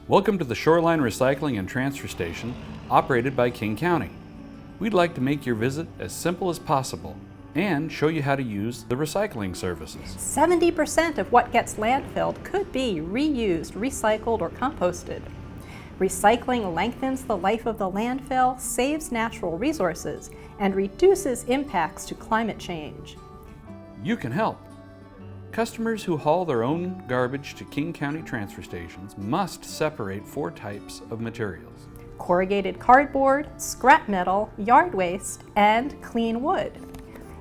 Welcome to the Shoreline Recycling and Transfer Station, operated by King County. We'd like to make your visit as simple as possible and show you how to use the recycling services. 70% of what gets landfilled could be reused, recycled, or composted. Recycling lengthens the life of the landfill, saves natural resources, and reduces impacts to climate change. You can help. Customers who haul their own garbage to King County transfer stations must separate 4 types of materials: corrugated cardboard, scrap metal, yard waste, and clean wood,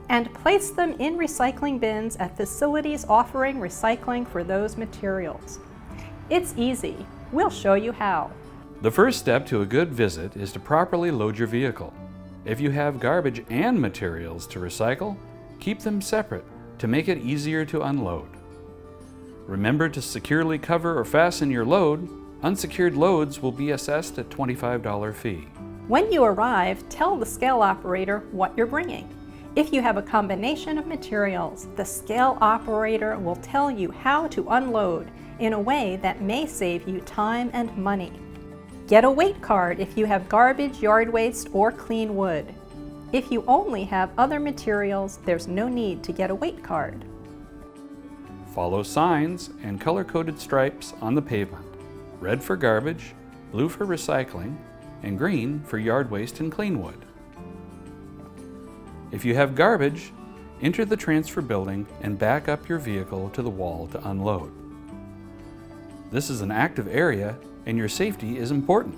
and place them in recycling bins at facilities offering recycling for those materials. It's easy. We'll show you how. The first step to a good visit is to properly load your vehicle. If you have garbage and materials to recycle, keep them separate to make it easier to unload. Remember to securely cover or fasten your load. Unsecured loads will be assessed a $25 fee. When you arrive, tell the scale operator what you're bringing. If you have a combination of materials, the scale operator will tell you how to unload in a way that may save you time and money. Get a weight card if you have garbage, yard waste, or clean wood. If you only have other materials, there's no need to get a weight card. Follow signs and color-coded stripes on the pavement: red for garbage, blue for recycling, and green for yard waste and clean wood. If you have garbage, enter the transfer building and back up your vehicle to the wall to unload. This is an active area and your safety is important.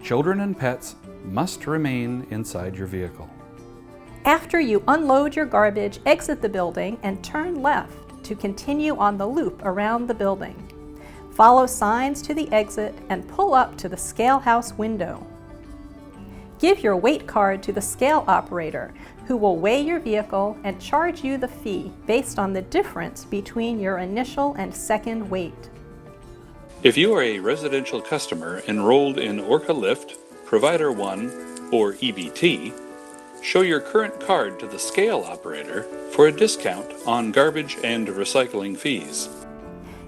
Children and pets must remain inside your vehicle. After you unload your garbage, exit the building and turn left to continue on the loop around the building. Follow signs to the exit and pull up to the scale house window. Give your weight card to the scale operator, who will weigh your vehicle and charge you the fee based on the difference between your initial and second weight. If you are a residential customer enrolled in Orca Lift, Provider 1, or EBT, show your current card to the scale operator for a discount on garbage and recycling fees.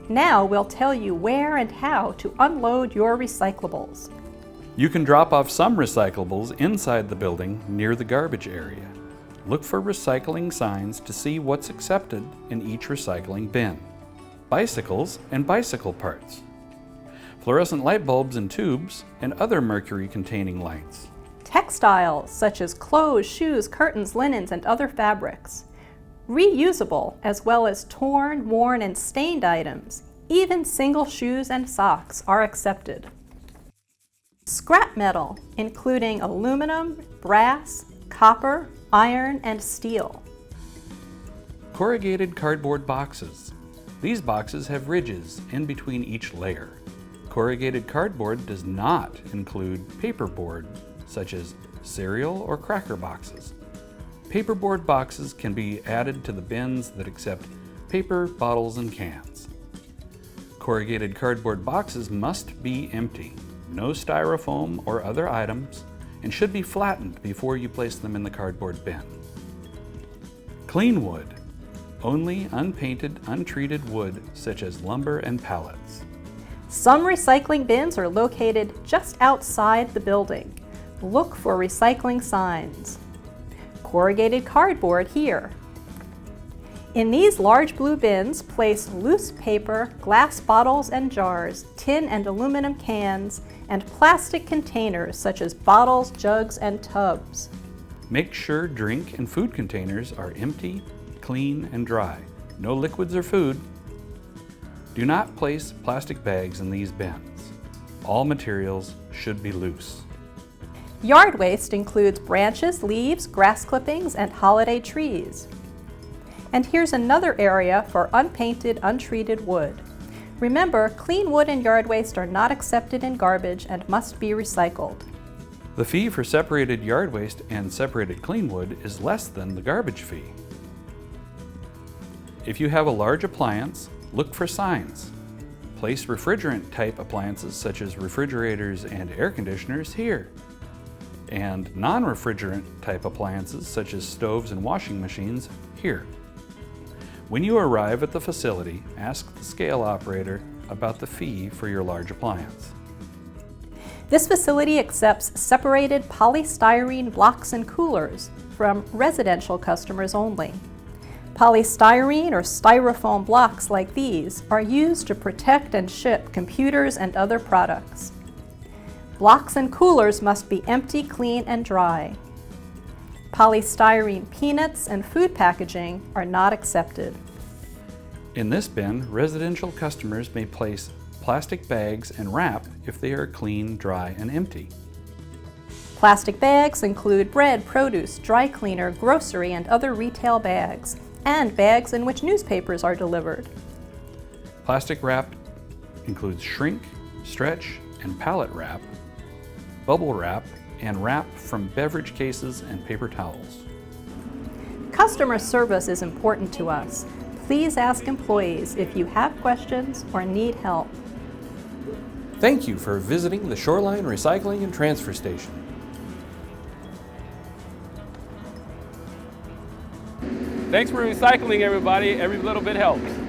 Now we'll tell you where and how to unload your recyclables. You can drop off some recyclables inside the building near the garbage area. Look for recycling signs to see what's accepted in each recycling bin. Bicycles and bicycle parts. Fluorescent light bulbs and tubes, and other mercury-containing lights. Textiles such as clothes, shoes, curtains, linens, and other fabrics. Reusable, as well as torn, worn, and stained items. Even single shoes and socks are accepted. Scrap metal, including aluminum, brass, copper, iron, and steel. Corrugated cardboard boxes. These boxes have ridges in between each layer. Corrugated cardboard does not include paperboard, such as cereal or cracker boxes. Paperboard boxes can be added to the bins that accept paper, bottles, and cans. Corrugated cardboard boxes must be empty, no styrofoam or other items, and should be flattened before you place them in the cardboard bin. Clean wood. Only unpainted, untreated wood such as lumber and pallets. Some recycling bins are located just outside the building. Look for recycling signs. Corrugated cardboard here. In these large blue bins, place loose paper, glass bottles and jars, tin and aluminum cans, and plastic containers such as bottles, jugs, and tubs. Make sure drink and food containers are empty, clean, and dry. No liquids or food. Do not place plastic bags in these bins. All materials should be loose. Yard waste includes branches, leaves, grass clippings, and holiday trees. And here's another area for unpainted, untreated wood. Remember, clean wood and yard waste are not accepted in garbage and must be recycled. The fee for separated yard waste and separated clean wood is less than the garbage fee. If you have a large appliance, look for signs. Place refrigerant-type appliances such as refrigerators and air conditioners here, and non-refrigerant-type appliances such as stoves and washing machines here. When you arrive at the facility, ask the scale operator about the fee for your large appliance. This facility accepts separated polystyrene blocks and coolers from residential customers only. Polystyrene or styrofoam blocks like these are used to protect and ship computers and other products. Blocks and coolers must be empty, clean, and dry. Polystyrene peanuts and food packaging are not accepted. In this bin, residential customers may place plastic bags and wrap if they are clean, dry, and empty. Plastic bags include bread, produce, dry cleaner, grocery, and other retail bags, and bags in which newspapers are delivered. Plastic wrap includes shrink, stretch, and pallet wrap, bubble wrap, and wrap from beverage cases and paper towels. Customer service is important to us. Please ask employees if you have questions or need help. Thank you for visiting the Shoreline Recycling and Transfer Station. Thanks for recycling, everybody. Every little bit helps.